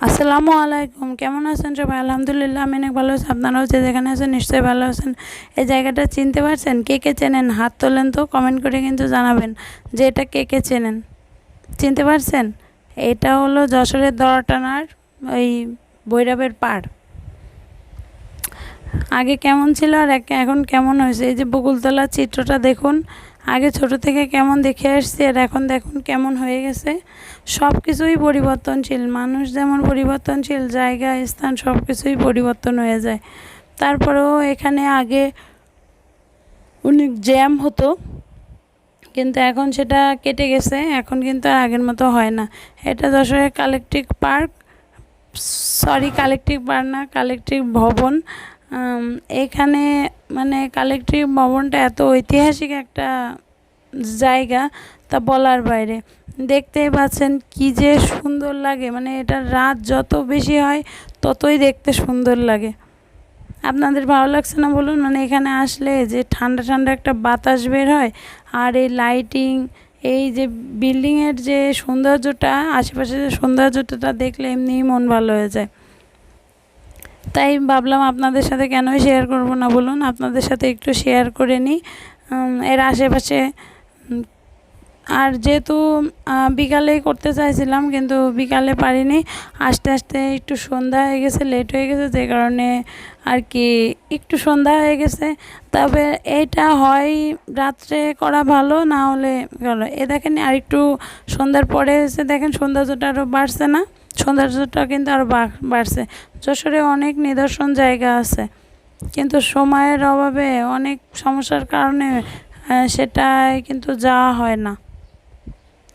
আসসালামু আলাইকুম, কেমন আছেন সবাই? আলহামদুলিল্লাহ আমি অনেক ভালো আছি। আপনারাও যে যেখানে আছেন নিশ্চয়ই ভালো আছেন। এই জায়গাটা চিনতে পারছেন? কে কে চেনেন হাত তোলেন তো, কমেন্ট করে কিন্তু জানাবেন যে এটা কে কে চেনেন। চিনতে পারছেন? এটা হলো যশোরের দড়াটানার ওই ভৈরবের পাড়। আগে কেমন ছিল আর এখন কেমন হয়েছে, এই যে বকুলতলার চিত্রটা দেখুন। আগে ছোট থেকে কেমন দেখে আসছি আর এখন দেখুন কেমন হয়ে গেছে। সব কিছুই পরিবর্তনশীল, মানুষ যেমন পরিবর্তনশীল, জায়গা স্থান সব কিছুই পরিবর্তন হয়ে যায়। তারপরেও এখানে আগে অনেক জ্যাম হতো, কিন্তু এখন সেটা কেটে গেছে, এখন কিন্তু আর আগের মতো হয় না। এটা যশোরের কালেকটিভ পার্ক, কালেকটিভ পার্ক না, কালেকটিভ ভবন। এখানে মানে কালেকটিভ ভবনটা এত ঐতিহাসিক একটা জায়গা, তা বলার বাইরে। দেখতেই পাচ্ছেন কি যে সুন্দর লাগে, মানে এটা রাত যত বেশি হয় ততই দেখতে সুন্দর লাগে। আপনাদের ভালো লাগছে না বলুন? মানে এখানে আসলে যে ঠান্ডা ঠান্ডা একটা বাতাস বের হয়, আর এই লাইটিং, এই যে বিল্ডিংয়ের যে সৌন্দর্যটা, আশেপাশে যে সৌন্দর্যটা দেখলে এমনিই মন ভালো হয়ে যায়। তাই ভাবলাম আপনাদের সাথে কেনই শেয়ার করব না বলুন, আপনাদের সাথে একটু শেয়ার করে নিই এর আশেপাশে। আর যেহেতু বিকালেই করতে চাইছিলাম, কিন্তু বিকালে পারিনি, আস্তে আস্তে একটু সন্ধ্যা হয়ে গেছে, লেট হয়ে গেছে, যে কারণে আর কি একটু সন্ধ্যা হয়ে গেছে। তবে এইটা হয় রাত্রে করা ভালো, না হলে ভালো। এ দেখেন আর একটু সন্ধ্যার পরে এসে দেখেন সৌন্দর্যটা আরও বাড়ছে না? সৌন্দর্যটা কিন্তু আরও বাড়ছে। যশোরে অনেক নিদর্শন জায়গা আছে, কিন্তু সময়ের অভাবে অনেক সমস্যার কারণে সেটাই কিন্তু যাওয়া হয় না।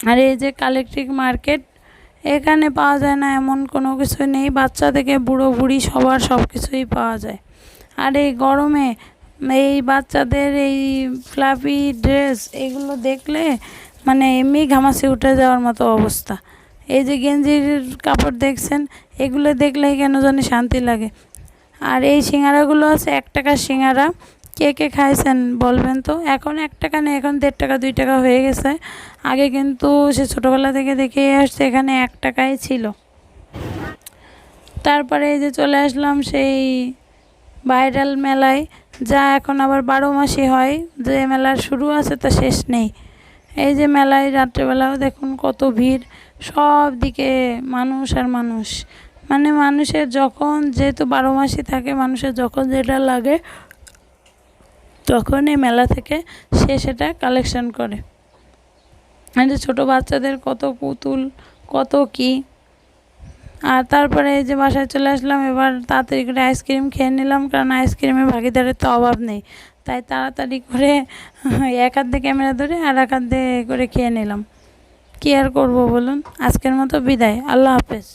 আর এই যে কালেকটিভ মার্কেট, এখানে পাওয়া যায় না এমন কোনো কিছু নেই, বাচ্চা থেকে বুড়ো বুড়ি সবার সব কিছুই পাওয়া যায়। আর এই গরমে এই বাচ্চাদের এই ফ্লাফি ড্রেস, এগুলো দেখলে মানে এমনি ঘামাচি উঠে যাওয়ার মতো অবস্থা। এই যে গেঞ্জির কাপড় দেখছেন, এগুলো দেখলেই কেন জানি শান্তি লাগে। আর এই সিঙ্গারাগুলো আছে 1 টাকার সিঙ্গারা, কে কে খাইছেন বলবেন তো? এখন 1 টাকা নেই, এখন 1.5 টাকা 2 টাকা হয়ে গেছে। আগে কিন্তু সে ছোটোবেলা থেকে দেখে আসছে এখানে 1 টাকাই ছিল। তারপরে এই যে চলে আসলাম সেই ভাইরাল মেলায়, যা এখন আবার 12 মাসই হয়, যে মেলার শুরু আছে তা শেষ নেই। এই যে মেলায় রাত্রেবেলাও দেখুন কত ভিড়, সব দিকে মানুষ আর মানুষ। মানে মানুষের যখন, যেহেতু 12 মাসই থাকে, মানুষের যখন যেটা লাগে তখন এই মেলা থেকে সে সেটা কালেকশন করে। এই যে ছোটো বাচ্চাদের কত পুতুল, কত কি। আর তারপরে এই যে বাসায় চলে আসলাম, এবার তাড়াতাড়ি করে আইসক্রিম খেয়ে নিলাম, কারণ আইসক্রিমের ভাগিদারের তো অভাব নেই। তাই তাড়াতাড়ি করে এক হাত দিয়ে ক্যামেরা ধরে আর এক হাত দিয়ে করে খেয়ে নিলাম। কী আর করবো বলুন? আজকের মতো বিদায়, আল্লাহ হাফেজ।